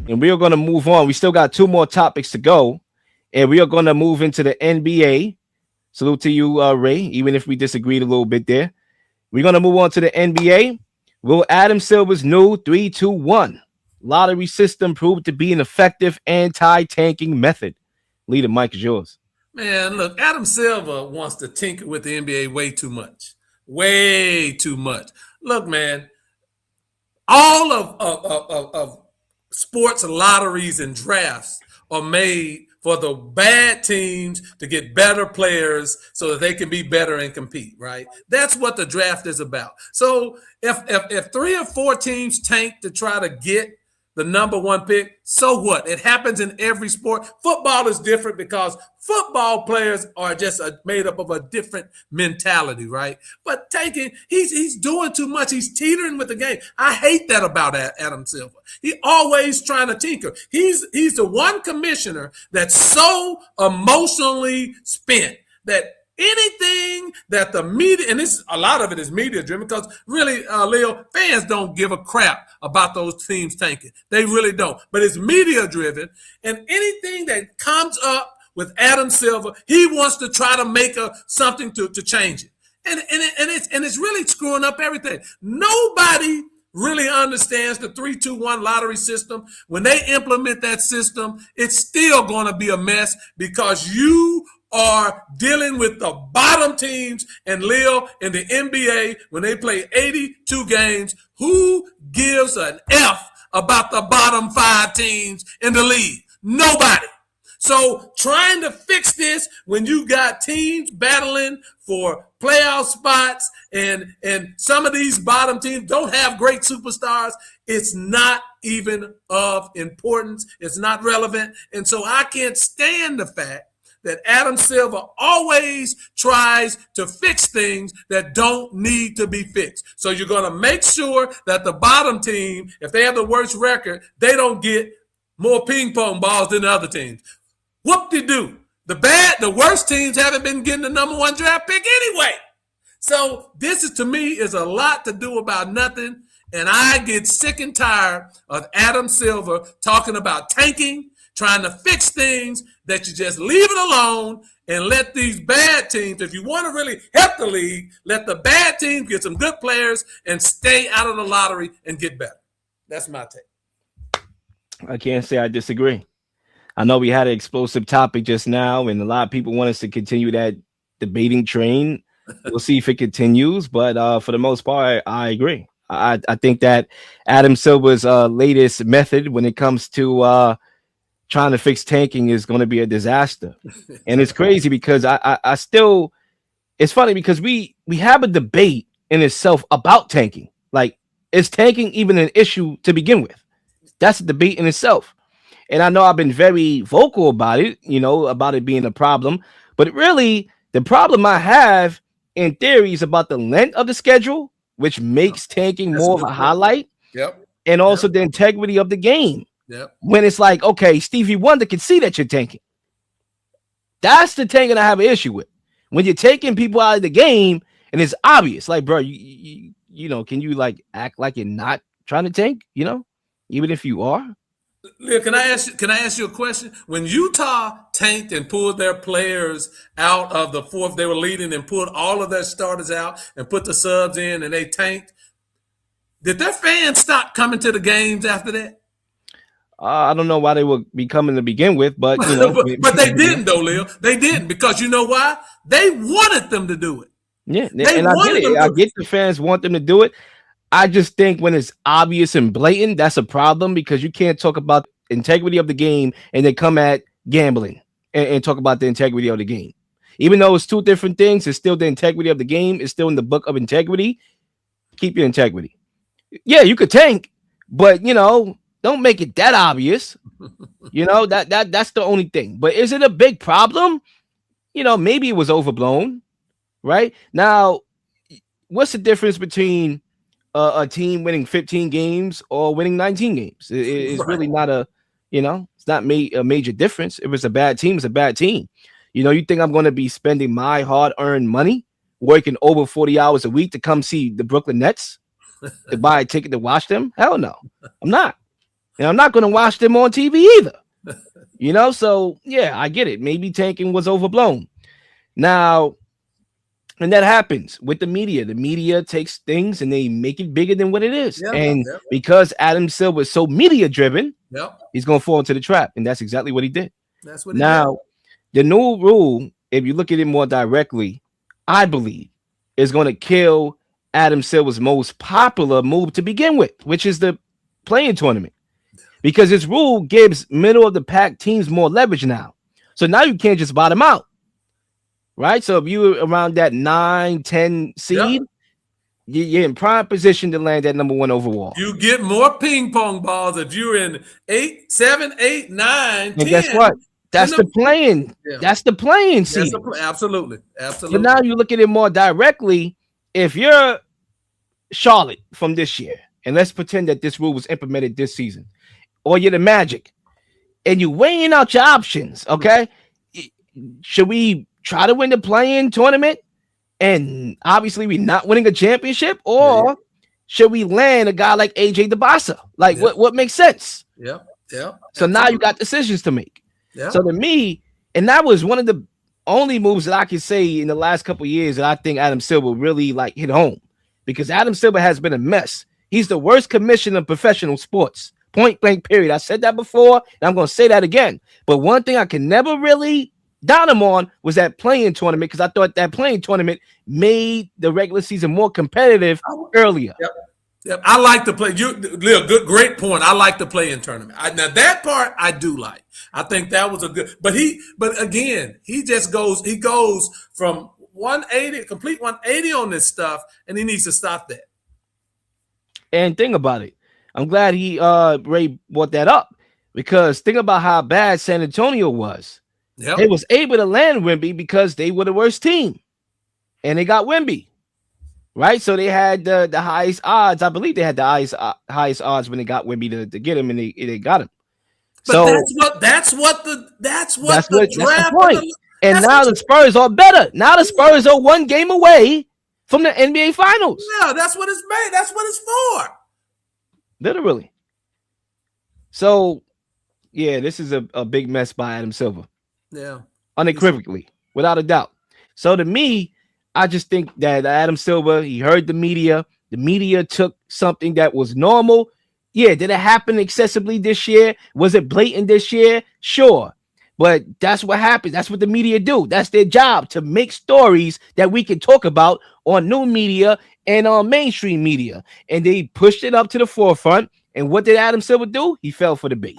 And we are going to move on. We still got two more topics to go, and we are going to move into the NBA. Salute to you, Ray, even if we disagreed a little bit there. We're going to move on to the NBA. Will Adam Silver's new 3-2-1 lottery system prove to be an effective anti-tanking method? Leader, Mike is yours. Man, look, Adam Silver wants to tinker with the NBA way too much. Way too much. Look, man, all of sports lotteries and drafts are made for the bad teams to get better players so that they can be better and compete, right? That's what the draft is about. So if 3 or 4 teams tank to try to get the number 1 pick, so what? It happens in every sport. Football is different because football players are just made up of a different mentality, right? But tanking, he's doing too much. He's teetering with the game. I hate that about Adam Silver. He always trying to tinker. He's the one commissioner that's so emotionally spent that anything that the media, and a lot of it is media driven, because really, Leo, fans don't give a crap about those teams tanking. They really don't. But it's media driven, and anything that comes up with Adam Silver, he wants to try to make something to change it. And it's really screwing up everything. Nobody really understands the 3-2-1 lottery system. When they implement that system, it's still going to be a mess because you are dealing with the bottom teams. And Leo, in the NBA, when they play 82 games, who gives an F about the bottom 5 teams in the league? Nobody. So trying to fix this when you got teams battling for playoff spots and some of these bottom teams don't have great superstars, it's not even of importance. It's not relevant. And so I can't stand the fact that Adam Silver always tries to fix things that don't need to be fixed. So you're going to make sure that the bottom team, if they have the worst record, they don't get more ping pong balls than the other teams. Whoop-de-doo. The worst teams haven't been getting the number 1 draft pick anyway. So this to me is a lot to do about nothing. And I get sick and tired of Adam Silver talking about tanking, trying to fix things, that you just leave it alone and let these bad teams, if you want to really help the league, let the bad teams get some good players and stay out of the lottery and get better. That's my take. I can't say I disagree. I know we had an explosive topic just now, and a lot of people want us to continue that debating train. We'll see if it continues, but for the most part, I agree. I think that Adam Silver's latest method when it comes to trying to fix tanking is going to be a disaster. And it's crazy because I still, it's funny because we have a debate in itself about tanking. Like, is tanking even an issue to begin with? That's a debate in itself. And I know I've been very vocal about it, about it being a problem, but really the problem I have in theory is about the length of the schedule, which makes tanking more of a highlight. Yep. And also the integrity of the game. Yep. When it's like, okay, Stevie Wonder can see that you're tanking. That's the tanking I have an issue with. When you're taking people out of the game and it's obvious, like, bro, you can you like act like you're not trying to tank, even if you are? Leo, can I ask you a question? When Utah tanked and pulled their players out of the fourth, they were leading and pulled all of their starters out and put the subs in and they tanked. Did their fans stop coming to the games after that? I don't know why they would be coming to begin with, but but they didn't though, Leo. They didn't, because you know why? They wanted them to do it. Yeah, and I get it. I get the fans want them to do it. I just think when it's obvious and blatant, that's a problem, because you can't talk about the integrity of the game and then come at gambling and talk about the integrity of the game. Even though it's two different things, it's still the integrity of the game. It's still in the book of integrity. Keep your integrity. Yeah, you could tank, but don't make it that obvious. That's the only thing. But is it a big problem? Maybe it was overblown, right? Now, what's the difference between a team winning 15 games or winning 19 games? It's right. Really not it's not a major difference. If it's a bad team, it's a bad team. You think I'm going to be spending my hard-earned money working over 40 hours a week to come see the Brooklyn Nets, to buy a ticket to watch them? Hell no, I'm not. and I'm not going to watch them on TV either. So yeah, I get it. Maybe tanking was overblown. Now, and that happens with the media. The media takes things and they make it bigger than what it is. And because Adam Silver is so media driven, he's going to fall into the trap. And that's exactly what he did. That's what he did. The new rule, if you look at it more directly, I believe is going to kill Adam Silver's most popular move to begin with, which is the playing tournament. Because this rule gives middle of the pack teams more leverage now. So now you can't just bottom out. Right? So if you're around that 9-10 seed, you're in prime position to land that number 1 overall. You get more ping pong balls if you're in 8, 7, 8, 9, 10. And guess what? That's the playing. Yeah. That's the playing seed. Absolutely. So now you look at it more directly. If you're Charlotte from this year, and let's pretend that this rule was implemented this season, or you're the Magic, and you're weighing out your options, okay? Should we try to win the play-in tournament and obviously we're not winning a championship, or should we land a guy like AJ DeBasa? Like what makes sense? Yeah. So now you got decisions to make. Yeah. So to me, and that was one of the only moves that I can say in the last couple of years that I think Adam Silver really like hit home, because Adam Silver has been a mess. He's the worst commissioner of professional sports, point blank period. I said that before, and I'm going to say that again. But one thing I can never really down him on was that playing tournament, because I thought that playing tournament made the regular season more competitive earlier. Yep. I like to play. Great point. I like to play in tournament. Now that part I do like. I think that was a good. But again, he goes from 180, complete 180 on this stuff, and he needs to stop that. And think about it. I'm glad Ray brought that up, because think about how bad San Antonio was. Yep. They was able to land Wemby because they were the worst team, and they got Wemby. Right, so they had the highest odds. I believe they had the highest odds when they got Wemby to get him, and they got him. But so that's the draft. Point. And now the Spurs are better. Now the Spurs are 1 game away from the NBA Finals. Yeah, that's what it's made. That's what it's for. Literally. So, yeah, this is a big mess by Adam Silver. Yeah, unequivocally, without a doubt. So to me, I just think that Adam Silver, he heard the media. The media took something that was normal. Yeah, did it happen excessively this year? Was it blatant this year? Sure. But that's what happens. That's what the media do. That's their job, to make stories that we can talk about on new media and on mainstream media. And they pushed it up to the forefront. And what did Adam Silver do? He fell for the bait.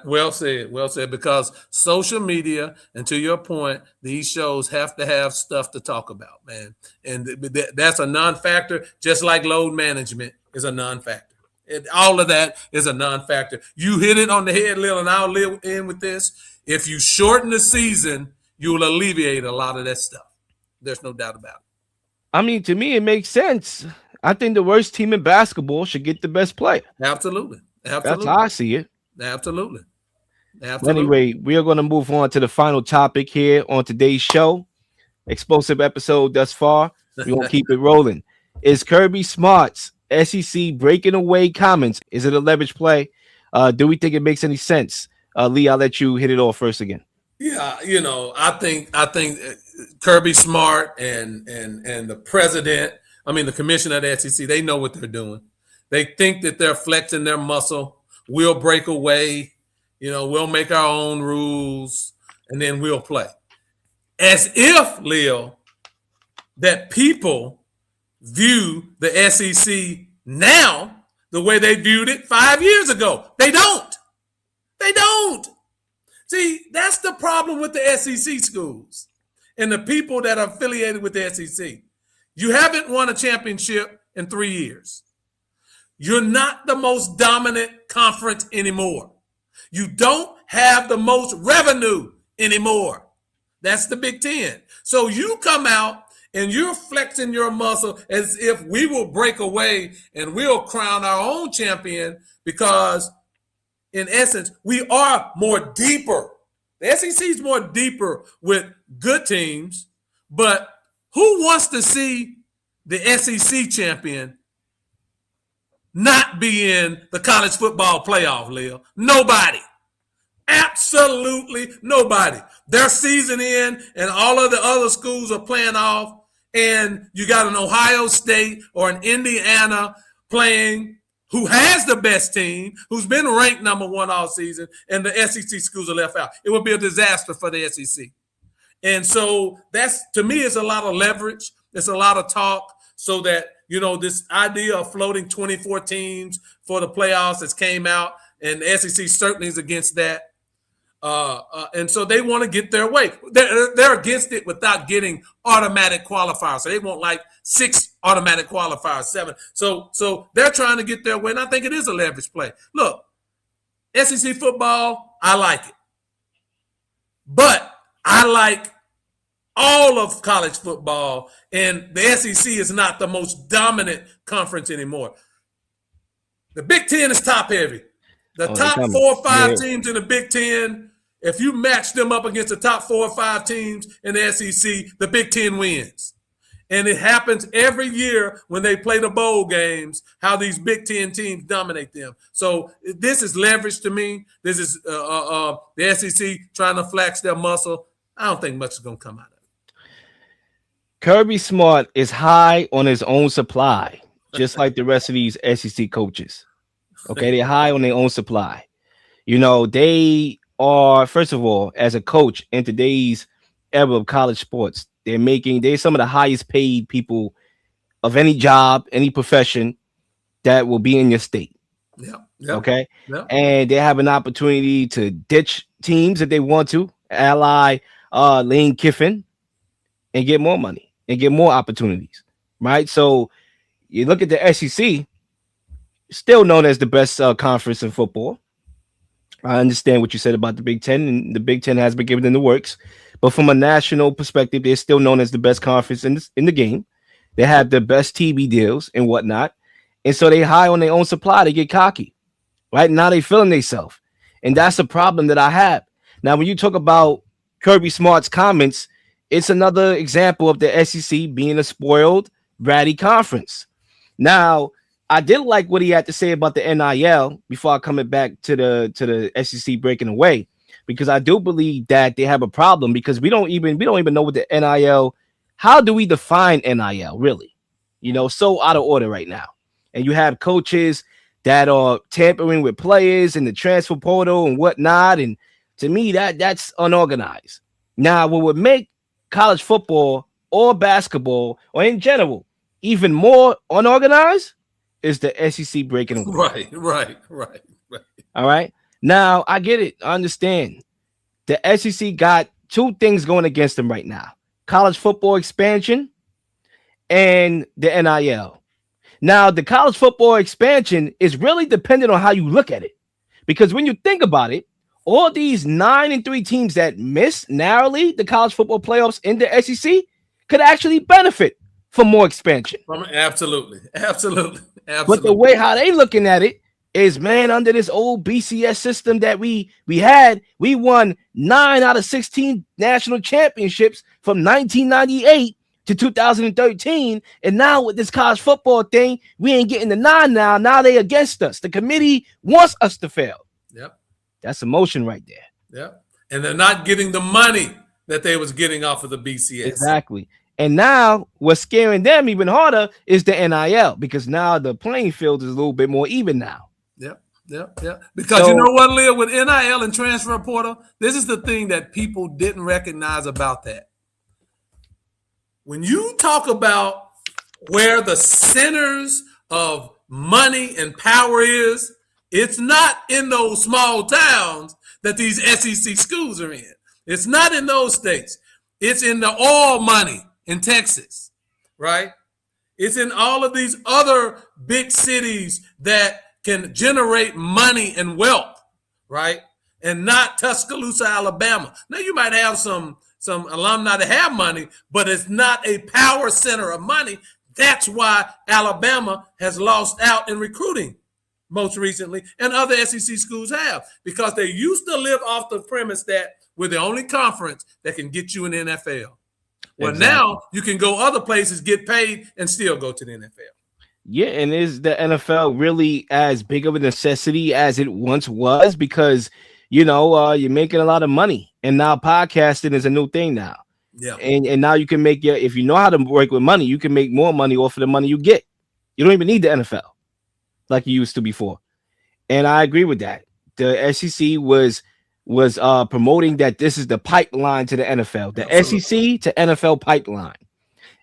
Well said, because social media, and to your point, these shows have to have stuff to talk about, man. And that's a non-factor, just like load management is a non-factor. All of that is a non-factor. You hit it on the head, Lil, and I'll live in with this. If you shorten the season, you'll alleviate a lot of that stuff. There's no doubt about it. I mean, to me, it makes sense. I think the worst team in basketball should get the best player. Absolutely. That's how I see it. Absolutely. Anyway, we are going to move on to the final topic here on today's show. Explosive episode thus far. We're going to keep it rolling. Is Kirby Smart's SEC breaking away comments? Is it a leverage play? Do we think it makes any sense? Lee, I'll let you hit it off first again. Yeah, I think Kirby Smart and the president, the commissioner of the SEC, they know what they're doing. They think that they're flexing their muscle. We'll break away, we'll make our own rules, and then we'll play. As if, Leo, that people view the SEC now the way they viewed it 5 years ago. They don't. See, that's the problem with the SEC schools and the people that are affiliated with the SEC. You haven't won a championship in 3 years. You're not the most dominant conference anymore. You don't have the most revenue anymore. That's the Big Ten. So you come out and you're flexing your muscle as if we will break away and we'll crown our own champion, because in essence, we are more deeper. The SEC is more deeper with good teams, but who wants to see the SEC champion not be in the college football playoff, Lil? Nobody. Absolutely nobody. Their season in and all of the other schools are playing off, and you got an Ohio State or an Indiana playing who has the best team, who's been ranked number 1 all season, and the SEC schools are left out. It would be a disaster for the SEC. And so that's, to me, it's a lot of leverage. It's a lot of talk so that, this idea of floating 24 teams for the playoffs has came out, and the SEC certainly is against that. And so they want to get their way. They're against it without getting automatic qualifiers. So they want like 6 automatic qualifiers, 7. So they're trying to get their way, and I think it is a leverage play. Look, SEC football, I like it. But I like all of college football, and the SEC is not the most dominant conference anymore. The Big Ten is top heavy. The top 4 or 5 teams in the Big Ten, if you match them up against the top 4 or 5 teams in the SEC, the Big Ten wins. And it happens every year when they play the bowl games, how these Big Ten teams dominate them. So this is leverage to me. This is the SEC trying to flex their muscle. I don't think much is going to come out of it. Kirby Smart is high on his own supply, just like the rest of these SEC coaches. Okay, they're high on their own supply. They are, first of all, as a coach in today's era of college sports, they're some of the highest paid people of any job, any profession that will be in your state. Yeah. Okay. Yeah. And they have an opportunity to ditch teams if they want to, ally Lane Kiffin, and get more money and get more opportunities. Right. So you look at the SEC, still known as the best conference in football. I understand what you said about the Big Ten, and the Big Ten has been given in the works. But from a national perspective, they're still known as the best conference in the game. They have the best TV deals and whatnot. And so they high on their own supply. They get cocky. Right now they feeling themselves. And that's a problem that I have. Now, when you talk about Kirby Smart's comments, it's another example of the SEC being a spoiled, bratty conference. Now, I did like what he had to say about the NIL before I come back to the SEC breaking away, because I do believe that they have a problem, because we don't even know what the NIL, how do we define NIL really? So out of order right now. And you have coaches that are tampering with players in the transfer portal and whatnot. And to me, that's unorganized. Now, what would make college football or basketball or in general even more unorganized is the SEC breaking away. Right. All right. Now, I get it. I understand. The SEC got 2 things going against them right now: college football expansion and the NIL. Now, the college football expansion is really dependent on how you look at it, because when you think about it, all these 9-3 teams that miss narrowly the college football playoffs in the SEC could actually benefit from more expansion. Absolutely. But the way how they looking at it is, man, under this old BCS system that we had, we won 9 out of 16 national championships from 1998 to 2013. And now with this college football thing, we ain't getting the 9 now. Now they against us. The committee wants us to fail. Yep. That's emotion right there. Yep. And they're not getting the money that they was getting off of the BCS. Exactly. And now what's scaring them even harder is the NIL, because now the playing field is a little bit more even now. Yep. Because you know what, Leah, with NIL and transfer portal, this is the thing that people didn't recognize about that. When you talk about where the centers of money and power is, it's not in those small towns that these SEC schools are in. It's not in those states. It's in the oil money in Texas, right? It's in all of these other big cities that can generate money and wealth, right? And not Tuscaloosa, Alabama. Now, you might have some alumni that have money, but it's not a power center of money. That's why Alabama has lost out in recruiting most recently, and other SEC schools have, because they used to live off the premise that we're the only conference that can get you in the NFL. Well, exactly. Now you can go other places, get paid, and still go to the NFL. Yeah, and is the NFL really as big of a necessity as it once was? Because you're making a lot of money, and now podcasting is a new thing now. Yeah. And now you can make if you know how to work with money, you can make more money off of the money you get. You don't even need the NFL like you used to before. And I agree with that. The SEC was promoting that this is the pipeline to the NFL, the Absolutely. SEC to NFL pipeline.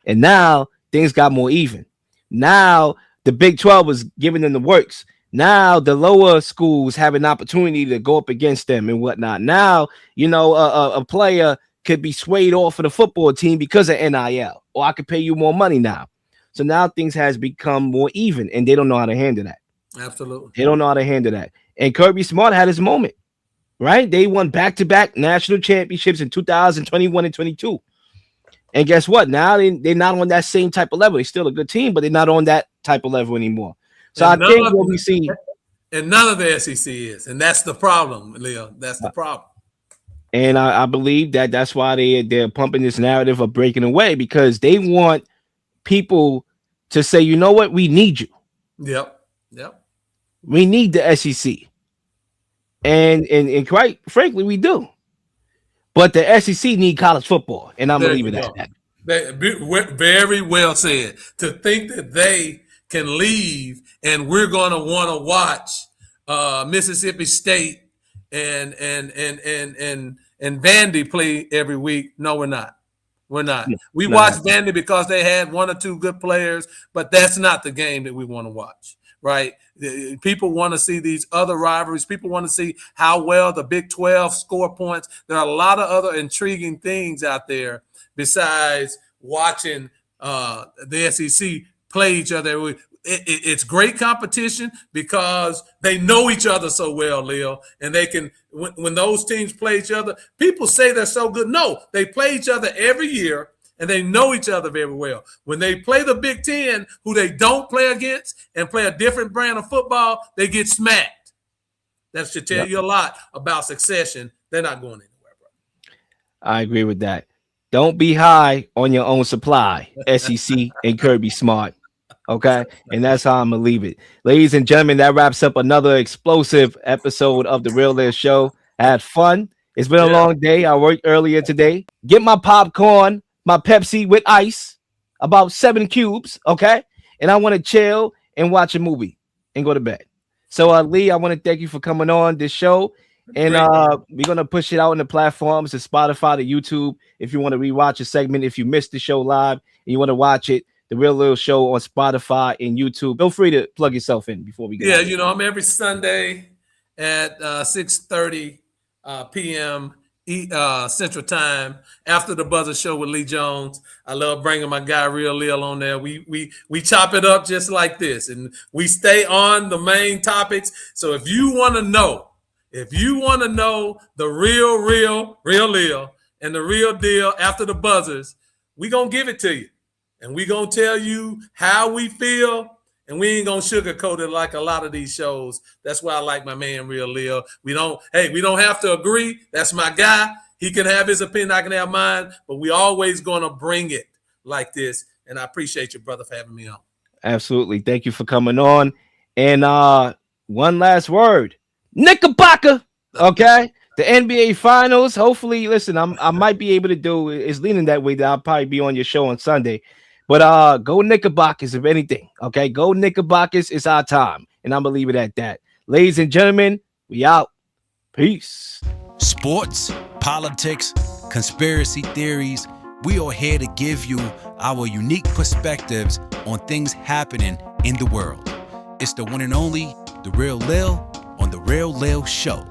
And now things got more even. Now the Big 12 was giving them the works. Now the lower schools have an opportunity to go up against them and whatnot. Now, a player could be swayed off of the football team because of NIL, or I could pay you more money now. So now things has become more even, and they don't know how to handle that. Absolutely. They don't know how to handle that. And Kirby Smart had his moment, right? They won back-to-back national championships in 2021 and 22. And guess what? Now they're not on that same type of level. They're still a good team, but they're not on that type of level anymore. So I think what we see, and none of the SEC is, and that's the problem, Leo. That's the problem. And I believe that's why they're pumping this narrative of breaking away, because they want people to say, you know what, we need you. Yep. We need the SEC, and quite frankly, we do. But the SEC need college football, and I'm gonna leave it at that. Very well said. To think that they can leave and we're gonna want to watch Mississippi State and Vandy play every week. No, we're not. We're not. We watch Vandy because they had one or two good players, but that's not the game that we want to watch, right? People want to see these other rivalries. People want to see how well the Big 12 score points. There are a lot of other intriguing things out there besides watching the SEC play each other. It's great competition because they know each other so well, Leo, and they can, when those teams play each other, people say they're so good. No, they play each other every year, and they know each other very well. When they play the Big Ten, who they don't play against and play a different brand of football, they get smacked. That should tell you a lot about succession. They're not going anywhere, bro. I agree with that. Don't be high on your own supply, SEC and Kirby Smart. Okay, and that's how I'm gonna leave it. Ladies and gentlemen, that wraps up another explosive episode of the Real Live Show. I had fun. It's been a long day. I worked earlier today. Get my popcorn, my Pepsi with ice, about 7 cubes, okay? And I want to chill and watch a movie and go to bed. So, Lee, I want to thank you for coming on this show. And we're going to push it out on the platforms to Spotify, to YouTube. If you want to rewatch a segment, if you missed the show live and you want to watch it, the Real Little Show on Spotify and YouTube. Feel free to plug yourself in before we go. Yeah, I'm every Sunday at 6:30 p.m. Central Time after the Buzzer Show with Lee Jones. I love bringing my guy Real Lil on there. We chop it up just like this, and we stay on the main topics. So if you want to know the real Lil and the real deal after the buzzers, we gonna give it to you. And we going to tell you how we feel, and we ain't going to sugarcoat it like a lot of these shows. That's why I like my man, Real Lil. We don't have to agree. That's my guy. He can have his opinion. I can have mine. But we always going to bring it like this. And I appreciate you, brother, for having me on. Absolutely. Thank you for coming on. And one last word. Knickerbocker. Okay? The NBA Finals. Hopefully, listen, I might be able to do. It's leaning that way that I'll probably be on your show on Sunday. But go Knickerbockers, if anything. Okay, go Knickerbockers. It's our time. And I'm going to leave it at that. Ladies and gentlemen, we out. Peace. Sports, politics, conspiracy theories. We are here to give you our unique perspectives on things happening in the world. It's the one and only, The Real Lil on The Real Lil Show.